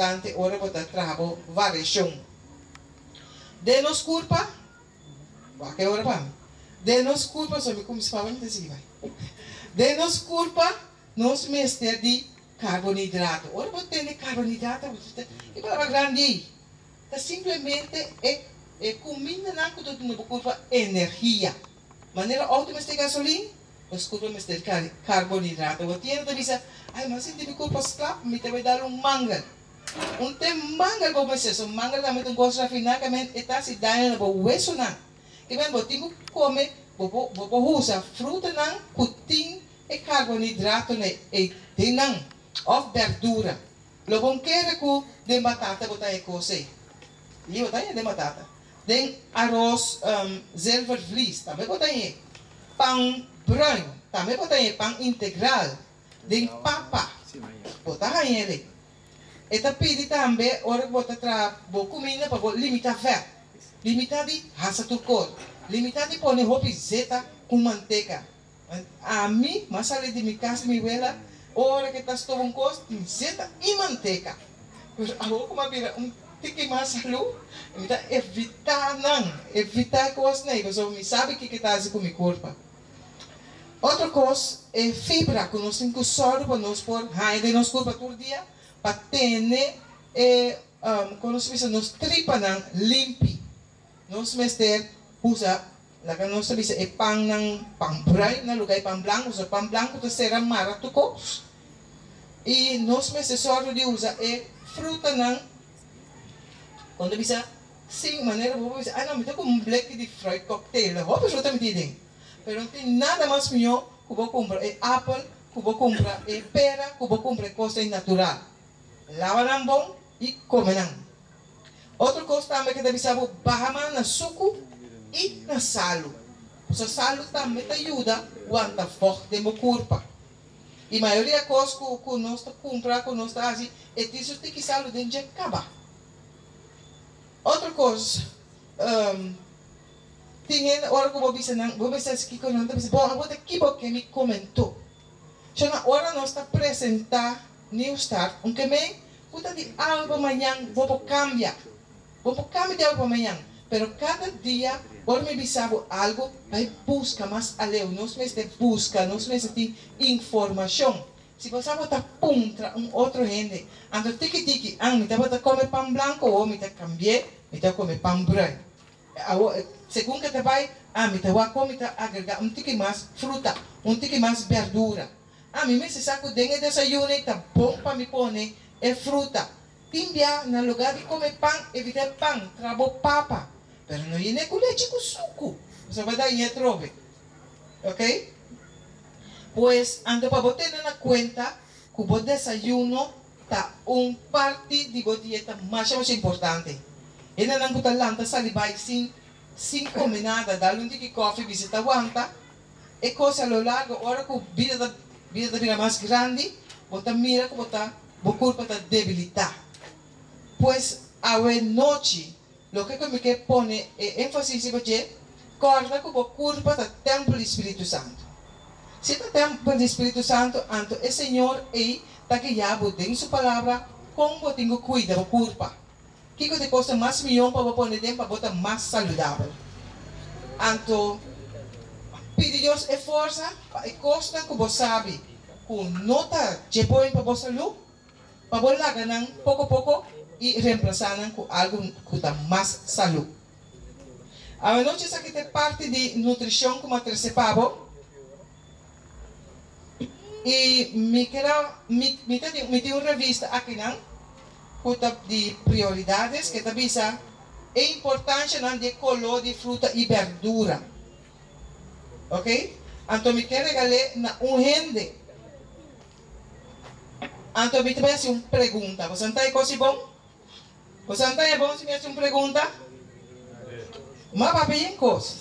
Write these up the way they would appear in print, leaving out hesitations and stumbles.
importante ora botar trabalho variação. Denos culpa, que ora pam. Denos culpa sobre como se fala nesse vai. Denos culpa nos mestre de carboidrato. Ora botar de carboidrato, e para grande. Tá simplesmente é comida não que tudo no culpa energia. Maneira automática gasolina, os culpa mestre carboidrato. O tiene de dizer, ai mas se de culpa slap, me te vai dar manga. Tem manga como se manga também tem coisa finalmente está se dando no hueso não. Que bem botinho come, bobo usa fruta não, putin e carboidrato né e tem não, of verdura. Lo bom quer que de batata botar e coce. E botar de batata. Den arroz zilvervlies, também botar aí. Pão branco, também botar aí pão integral. Den papa, botar aí ele. Eta pidi também, ora que botar tra comida para limitar fat. Limitar de raça turcor. Limitar de pôr roupa zeta com manteiga. A mim, mas ali de minha casa, minha vela, ora que está tomando coisa, zeta e manteiga. Agora como vira tique mais salu, então evitar coisas né, porque eu sabe que está assim com minha corpo. Outra coisa é fibra, que nós temos que usar para nós pôr, de nós corpo todo dia, para ter, quando nós precisamos, nós tripa não limpe, nós mestre usa, lá que nós precisamos é pão não, pão branco, na lugar pão branco, usa pão branco, então será maratucos, e nós mestre só de usa é fruta não. Quando bisa sim maneira vou dizer, ah não, me com black de fruit cocktail, vou pessoa também tem. Mas não tem nada mais melhor que vou comprar é apple, que vou comprar é pera, que vou comprar coisa natural. Lava não bom e come não. Outra coisa também que deve saber barra na suco e na salo. O salo também te ajuda quando forte no corpo. E a maioria das coisas que nós compramos, que nós trazemos, é isso que salo dentro de acabar. Outra coisa, tinha hora que eu vou pensar aqui que eu não estou bom, agora aqui porque me comentou. Já na hora nós está apresentar New Start, que me puta de algo amanhã vou cambiar de algo amanhã, pero cada dia por me bisabo algo vai buscar mais além, nós mesmos busca, nós mesmos tem informação. Se você botar contra outro gente, ando tiki me tá botar comer pão branco ou me tá cambiar, me tá comer pão branco. Segundo que te vai, me tá comer, tá agregar tiki mais fruta, tiki mais verdura. Me mesmo saco dengue desayuno, tá bom para me pôr é fruta. Timbia no lugar de comer pão, evitar pão, trabo papa. Pero não é com leite com suco. Você vai dar em trove, ok? Pues ando para botar na conta que o desayuno está parte de a dieta mais importante. E não é que o lanta salibai sem comer nada, dar um tique coffee, visita aguanta, e coisa ao largo, hora que a vida vida mais grande, bota mira que bota culpa da debilitar. Pues a noite, o que me quer pone ênfase em você, corda que a culpa da templo do Espírito Santo. Se o templo do Espírito Santo, anto o Senhor está que já tem sua palavra, como tenho cuida da culpa. Que de coisa mais melhor para pôr dentro para botar mais saudável. Anto, pede Deus é força, e costa que você sabe, com nota de põe para você saúde, para você lá ganhar pouco a pouco e reemplazar com algo que dá mais saúde. A noite essa aqui tem parte de nutrição como a terceira pavo. E me tem uma revista aqui não, de prioridades que te avisa a importância de color de fruta e verdura, ok? Então me quero regalar na gente. Então me tem uma pergunta. Você não tem coisa bom? Você não tem bom se me faz uma pergunta? Mas papai em coisa,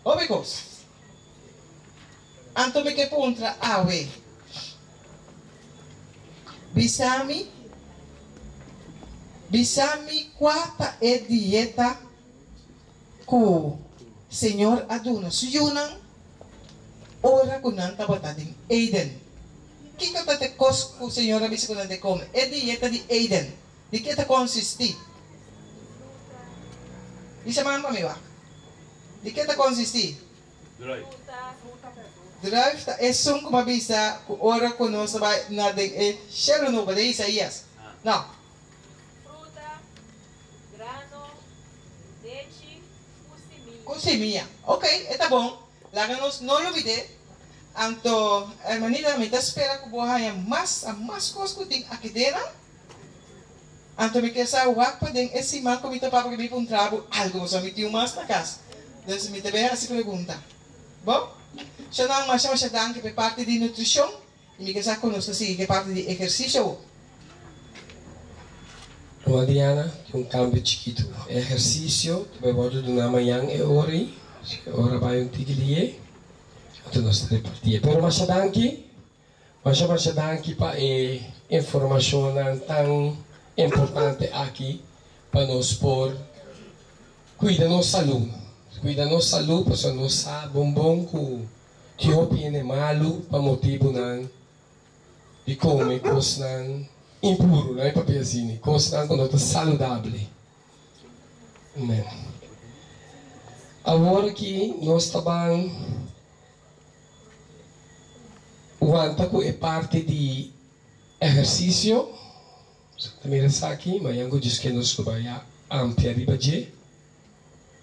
ouve coisa. Anto me que puntra awe. Bisami quata é dieta que Senhor aduna suyunan ora kunanta batadin Aiden. que te cos que o Senhor avisa quando te come? É dieta de Eden. De que te consiste? Isso é mamma mia. De que te consiste? Drive é só como avisa ora conosco vai na de chelo no de Isaías. Não. Fruta, grano, leite, Semilla. Ok, está bom. Láganos, no lo olvide. Anto, hermanita, me espera que vos haya más cosas que tem aqui dentro. Anto, me quer saber o que tem esse man que me topa porque me um trabalho, algo, mas me tinha mais na casa. Então, me também essa pergunta. Bom? So, não, mas chama danke por parte de nutrição. E me quer saber conosco, assim, que parte de exercício. Bom, Adriana, tem cambio chiquito. Exercício, tu vai de na manhã e hora vai tigre. Então nós repartir. Pero mas danke para a informação tão importante aqui para nós por cuida nossa saúde. Cuida nossa saúde, porque nós sabemos bom que Tio é malo para motivo de comer coisas impuro, não é papel assim, coisas quando está saudável. Amém. Agora que nós estamos o antaco é parte de exercício. Também está aqui, mas eu disse que nós vamos ampliar a budget.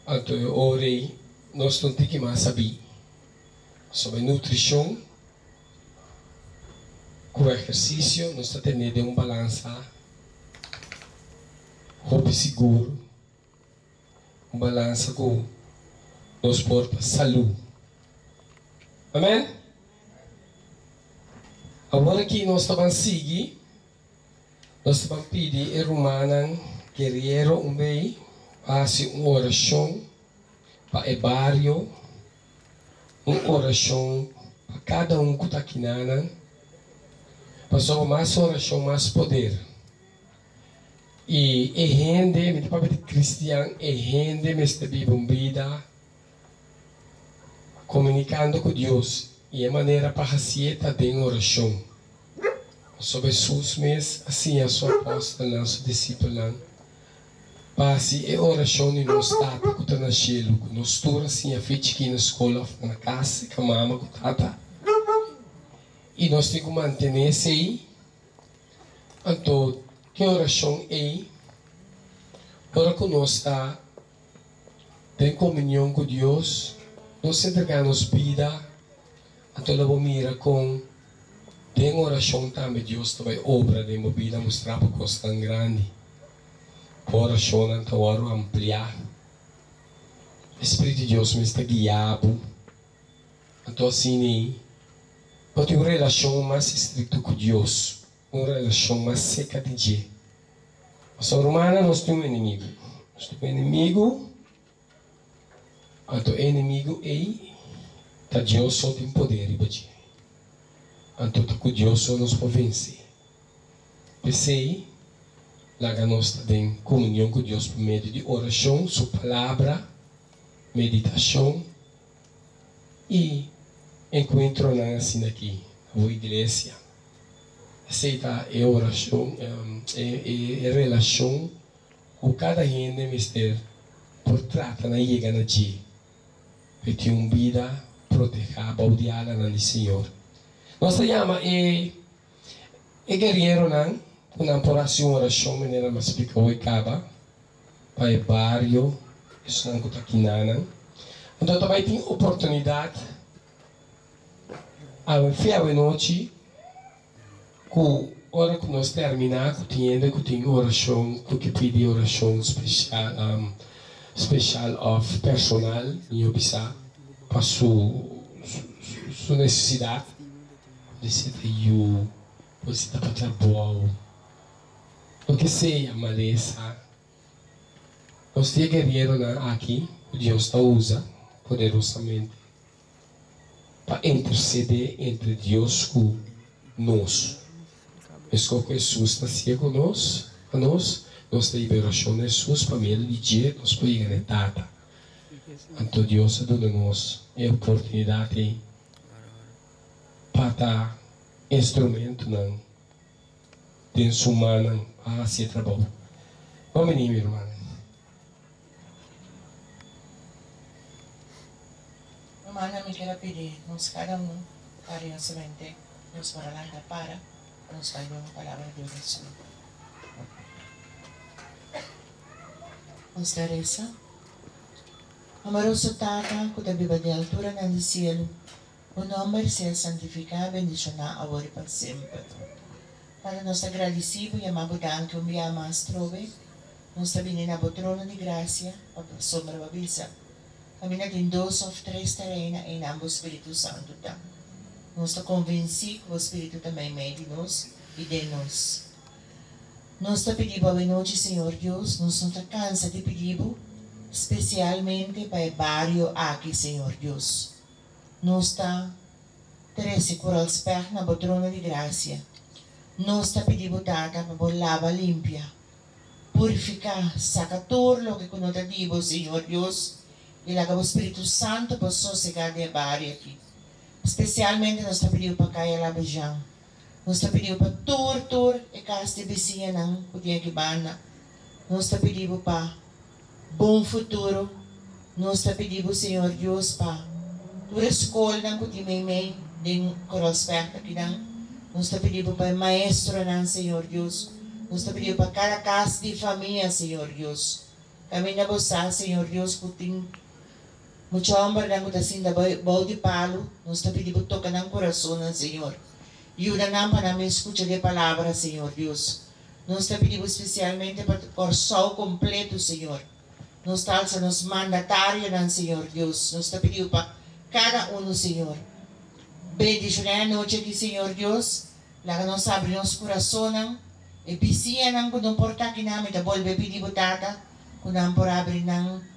Então, hoje nós não temos mais saber sobre nutrição. Com o exercício, nós estamos tendo balança, roupa seguro, balança com nós por saúde. Amém? Agora que nós estamos seguindo, nós estamos pedindo a Romana Guerreiro bem fazer uma oração para o bairro, uma oração para cada que está aqui passou mais oração, mais poder. E rende, me papo de cristiano, rende, me está vivendo vida, comunicando com Deus. E a maneira para fazer também oração. Sobre Jesus mesmo, assim a sua apóstola, a sua discípula, passe a oração e não está que está na cielo, que nós todos assim a feita aqui na escola, na casa, com a mama, com a tata. E nós temos que manter isso aí. Então, que oração é? Ora que nós está em comunhão com Deus, nós entregamos vida, então nós vamos mirar com tem oração também, Deus vai obra de uma vida, mostrar para coisa tão grande. Oração, então, ora ampliar. O Espírito de Deus me está guiando. Então, assim, eu tenho uma relação mais estrita com Deus, uma relação mais seca de Deus. Mas a romana nós temos um inimigo. Nós temos um inimigo. Então, o inimigo é que Deus só tem poder e Deus. Então, com Deus só nos pode vencer. Pensei, lá nós estamos em comunhão com Deus por meio de oração, sua palavra, meditação e encontro assim aqui, na igreja. Aceita a oração, a relação com cada gente, mister, por tratar na chega na dia. Para ter uma vida protegida, baudiada no Senhor. Nós chamamos guerreiro, não? Quando oração, oração, maneira mais explica o acaba, para o bairro, isso não está aqui, não. Então, também tem oportunidade. A fiel noite, com hora que nós terminar, que tem oração, que pede oração special of personal, e obisa para sua necessidade, necessita you, você está para boa, o que seja maleza, nós temos guerreiro aqui, Deus está usa poderosamente para interceder entre Deus e nós. Escolhe Jesus está cego a nós temos liberação de Jesus para meio de dia, nós podemos ganhar. Então Deus dá-nos a oportunidade para instrumento não tem sumana a ser trabalho. Vamos minha irmã. Mana mi quero pedir, nos cada um carinhosamente nos paralanga para nos dar uma palavra de oração. Nos Teresa, amoroso Tata, que da viva de altura no cielo, o nome seja santificado, bendicionado agora e para sempre. Para nós agradecido e amado que me amas trove, nos também na trono de graça, para sombra babisa. Kami naging 2 of 3 terrena em ambos Espírito Santo tam. Nós está convencido que o Espírito também meio de nós e de nós. Nós está pedindo a noite, Senhor Deus, nós não está cansa de pedir, especialmente para o barrio aqui, Senhor Deus. Nós está 13 corais perto na trono de graça. Nós está pedindo Tata para lava limpia, purificar, saca tudo o que nós está dizendo, Senhor Deus. E lá o Espírito Santo para sossegar de barrio aqui. Especialmente nós estamos pedindo para cair lá beijão. Nós estamos pedindo para tur e casa de vizinha não podia que bana. Nós estamos pedindo para bom futuro. Nós estamos pedindo Senhor Deus para toda escola não podia meio de coral esperta aqui não. Nós estamos pedindo para maestro não Senhor Deus. Nós estamos pedindo para cada casa de família Senhor Deus. Kami na bosa Senhor Deus kuting mucho hombre lang utasin da bao de palo, nos está pedindo tocar no coração do Senhor. E o naman para namin escucha de palavra, Senhor Deus. Nos está pedindo especialmente para o coração completo, Senhor. Nos está alza nos mandatário ng Senhor Deus. Nos está pedindo para cada um, Senhor. Bendición na noite aqui, Senhor Deus. Laga nos abre nos coração, e bisiya nang kung porta kinami da bolbe pedindo tata, kung por abrir ng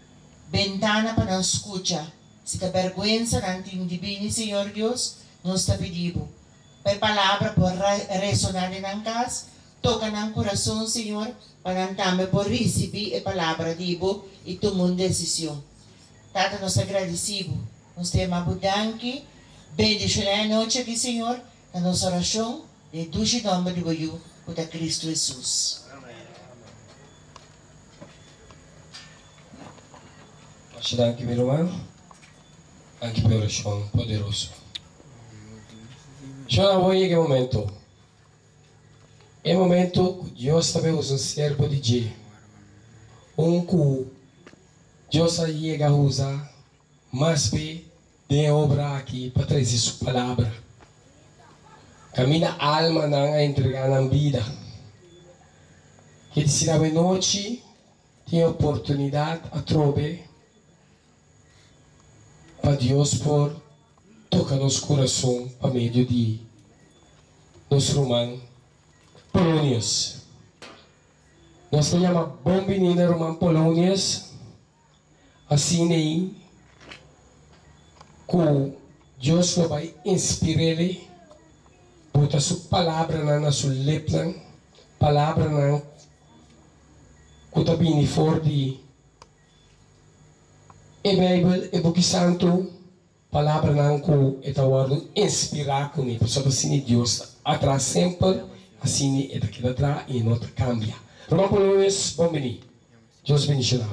ventana para não escuchar. Se te vergüenza ng divino, Senhor Deus, nos está pedindo. Pai palavra por resonar ng casa, toca ng coração, Senhor, para também por receber a palavra dibo e tomar uma decisão. Tata, nos agradecido, nos temos abudanque, bendição na noite aqui, Senhor, na nossa oração, de duas nome de Boiú, por Cristo Jesus. Danke, meu irmão. Anche per oração poderoso. Já não vou em momento. É momento que Deus também usa um servo de Deus. Que Deus chega a usar mais bem de obra aqui para trazer sua palavra. Camina alma não a entregar na vida. Que se na noite tem oportunidade a trocar para Deus por tocar nos coração para meio de nos romanos Polônios. Nós chamamos bom menino romano Polônios assim aí que Deus vai inspirar ele botar sua palavra na sua letra, palavra na que está bem fora de a Bíblia, o Book Santo, palavra não que é tawado inspirar comigo, só assim Deus atrás sempre, assim é daqui atrás e não cambia. Romano Polônios, bom menino, Deus bendiga.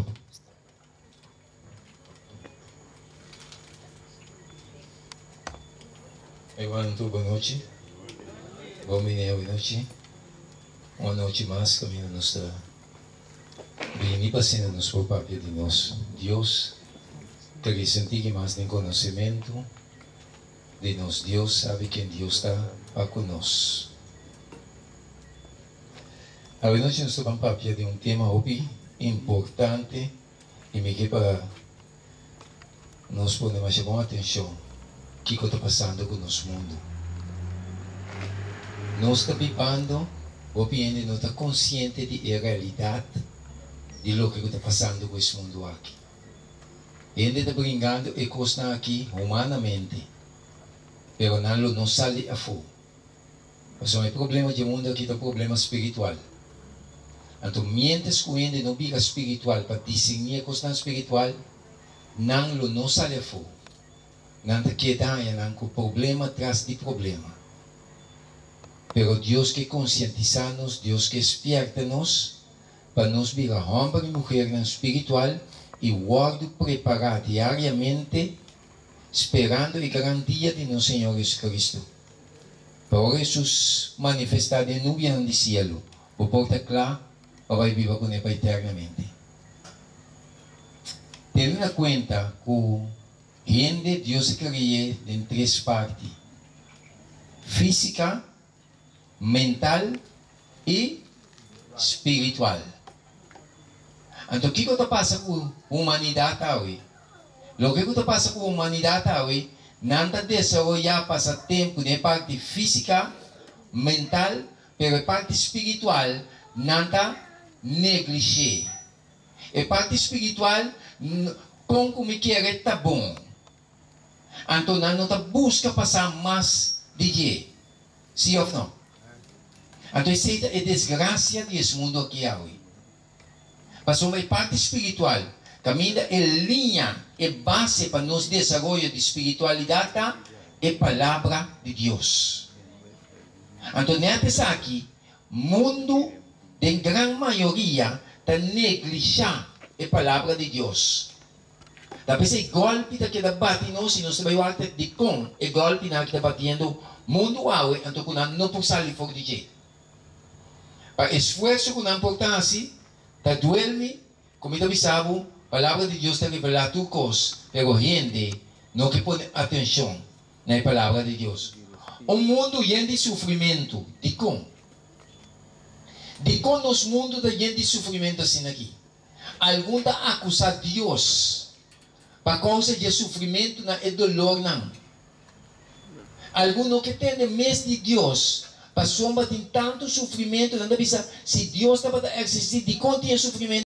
Everyone, boa noite. Bom menino, boa noite. Uma noite mais, caminho nos bem paciente nos por papel de nós. Deus que sentir que mais tem conhecimento de nós. Deus sabe quem Deus está para conosco. A noite nós estamos papel de um tema importante e me que para nós podemos chamar a atenção que está passando com o nosso mundo. Nós estamos vivendo, ainda não está consciente da realidade de lo que está passando com esse mundo aqui. Ainda está brincando e costa aqui humanamente, pero não sai a fogo. Mas o problema do mundo aqui é um problema espiritual. Então, mientras que ainda não fica espiritual, para discernir a costa espiritual, não sai a fogo. Não está quedando com problema atrás de problema. Pero Deus quer conscientizar-nos, Deus quer despertar-nos para nos virar homem e mulher no espiritual e guardo preparar diariamente, esperando a garantia de nosso Senhor Jesus Cristo. Para Jesus manifestar de nuvem no cielo, o porta claro, para viver com Ele eternamente. Tendo na conta que gente Deus criou em três partes: física, mental e espiritual. Então, o que está passando com a humanidade hoje? O que está passando com a humanidade hoje? Não está desenvolvendo passatempo na parte física, mental, mas a parte espiritual não está negligente. A parte espiritual, como me quer, está bom. Então, não está busca passar mais de dia. Sim ou não? Então, essa é a desgraça desse mundo aqui hoje. Mas uma parte espiritual, caminha em linha, é base para nosso desenvolvimento de espiritualidade, é a palavra de Deus. Então, nessa aqui, mundo, em grande maioria, está negligenciando a palavra de Deus. Daí, esse golpe que está batendo, se nós sabemos até de como, é golpe que está batendo mundo hoje, então, não pode sair fora de jeito. Para esforço com a importância, está duerme, como está avisado, a palavra de Deus está revelando tudo coisas, mas gente não que põe atenção na palavra de Deus. O mundo tem de sofrimento, de como? De como nosso mundo está cheio de sofrimento assim aqui? Alguns estão acusando Deus para causa de sofrimento e dolor não. Alguns não que têm mais de Deus, para sombra de tanto sofrimento, não deve se Deus está para existir, de como tem sofrimento